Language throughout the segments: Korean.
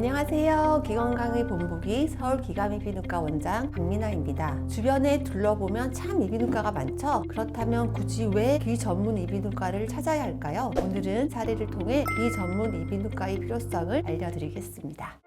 안녕하세요. 귀건강의 본보기 서울기감이비인후과 원장 박민아입니다. 주변에 둘러보면 참 이비인후과가 많죠? 그렇다면 굳이 왜 귀 전문 이비인후과를 찾아야 할까요? 오늘은 사례를 통해 귀 전문 이비인후과의 필요성을 알려드리겠습니다.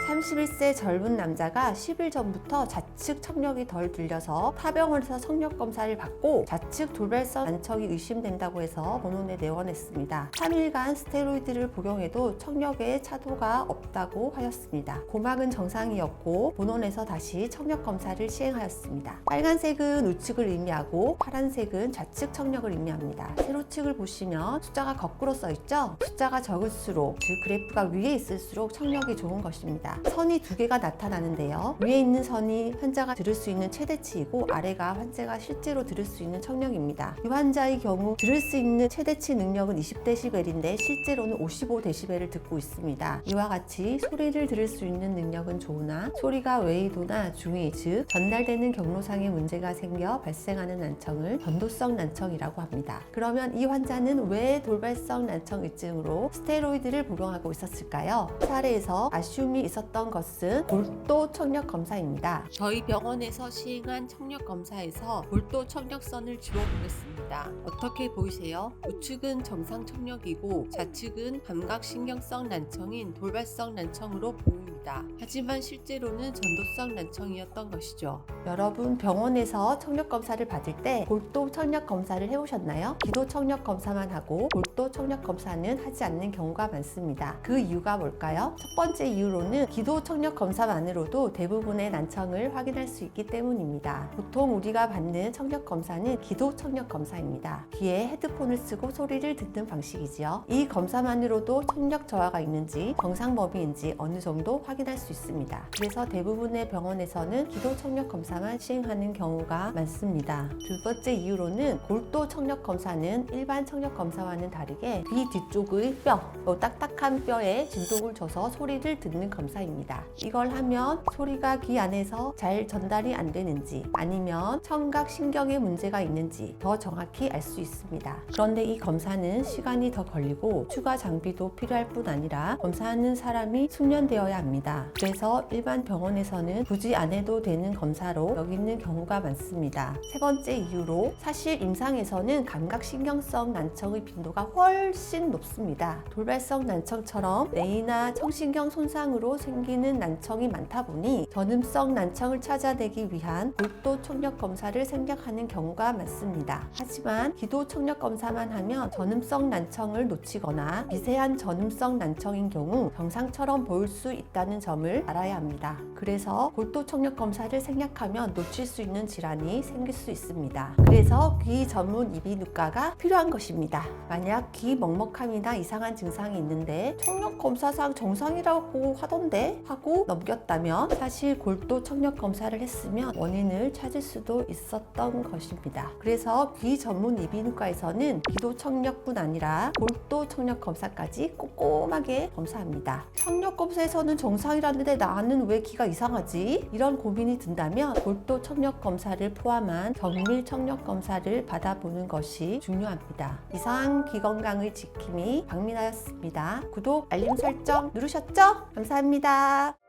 31세 젊은 남자가 10일 전부터 좌측 청력이 덜 들려서 타병원에서 청력 검사를 받고 좌측 돌발성 난청이 의심된다고 해서 본원에 내원했습니다. 3일간 스테로이드를 복용해도 청력에 차도가 없다고 하였습니다. 고막은 정상이었고 본원에서 다시 청력 검사를 시행하였습니다. 빨간색은 우측을 의미하고 파란색은 좌측 청력을 의미합니다. 세로측을 보시면 숫자가 거꾸로 써있죠? 숫자가 적을수록, 즉 그래프가 위에 있을수록 청력이 좋은 것입니다. 선이 두 개가 나타나는데요. 위에 있는 선이 환자가 들을 수 있는 최대치이고 아래가 환자가 실제로 들을 수 있는 청력입니다. 이 환자의 경우 들을 수 있는 최대치 능력은 20dB인데 실제로는 55dB를 듣고 있습니다. 이와 같이 소리를 들을 수 있는 능력은 좋으나 소리가 외이도나 중위, 즉 전달되는 경로상에 문제가 생겨 발생하는 난청을 변도성 난청이라고 합니다. 그러면 이 환자는 왜 돌발성 난청의증으로 스테로이드를 복용하고 있었을까요? 사례에서 아쉬움이 있었던 것은 골도 청력 검사입니다. 저희 병원에서 시행한 청력 검사에서 골도 청력선을 지워보겠습니다. 어떻게 보이세요? 우측은 정상 청력이고 좌측은 감각신경성 난청인 돌발성 난청으로 보입니다. 하지만 실제로는 전도성 난청이었던 것이죠. 여러분 병원에서 청력 검사를 받을 때 골도 청력 검사를 해보셨나요? 기도 청력 검사만 하고 골도 청력 검사는 하지 않는 경우가 많습니다. 그 이유가 뭘까요? 첫 번째 이유로는 기도 청력 검사만으로도 대부분의 난청을 확인할 수 있기 때문입니다. 보통 우리가 받는 청력 검사는 기도 청력 검사입니다. 귀에 헤드폰을 쓰고 소리를 듣는 방식이지요. 이 검사만으로도 청력 저하가 있는지 정상 범위인지 어느 정도 확인할 수 있습니다. 그래서 대부분의 병원에서는 기도 청력 검사만 시행하는 경우가 많습니다. 두 번째 이유로는 골도 청력 검사는 일반 청력 검사와는 다르게 귀 뒤쪽의 뼈, 딱딱한 뼈에 진동을 줘서 소리를 듣는 검사입니다. 이걸 하면 소리가 귀 안에서 잘 전달이 안 되는지 아니면 청각 신경에 문제가 있는지 더 정확히 알 수 있습니다. 그런데 이 검사는 시간이 더 걸리고 추가 장비도 필요할 뿐 아니라 검사하는 사람이 숙련되어야 합니다. 그래서 일반 병원에서는 굳이 안 해도 되는 검사로 여기는 경우가 많습니다. 세 번째 이유로 사실 임상에서는 감각신경성 난청의 빈도가 훨씬 높습니다. 돌발성 난청처럼 뇌나 청신경 손상으로 생기는 난청이 많다 보니 전음성 난청을 찾아내기 위한 골도 청력 검사를 생략하는 경우가 많습니다. 하지만 기도 청력 검사만 하면 전음성 난청을 놓치거나 미세한 전음성 난청인 경우 정상처럼 보일 수 있다는 점을 알아야 합니다. 그래서 골도 청력 검사를 생략하면 놓칠 수 있는 질환이 생길 수 있습니다. 그래서 귀 전문 이비인후과가 필요한 것입니다. 만약 귀 먹먹함이나 이상한 증상이 있는데 청력 검사상 정상이라고 하던데 하고 넘겼다면 사실 골도 청력 검사를 했으면 원인을 찾을 수도 있었던 것입니다. 그래서 귀 전문 이비인후과에서는 기도 청력뿐 아니라 골도 청력 검사까지 꼼꼼하게 검사합니다. 청력 검사에서는 정상이라는데 나는 왜 귀가 이상하지? 이런 고민이 든다면 골도 청력 검사를 포함한 정밀 청력 검사를 받아보는 것이 중요합니다. 이상 귀 건강을 지킴이 박민아였습니다. 구독, 알림 설정 누르셨죠? 감사합니다.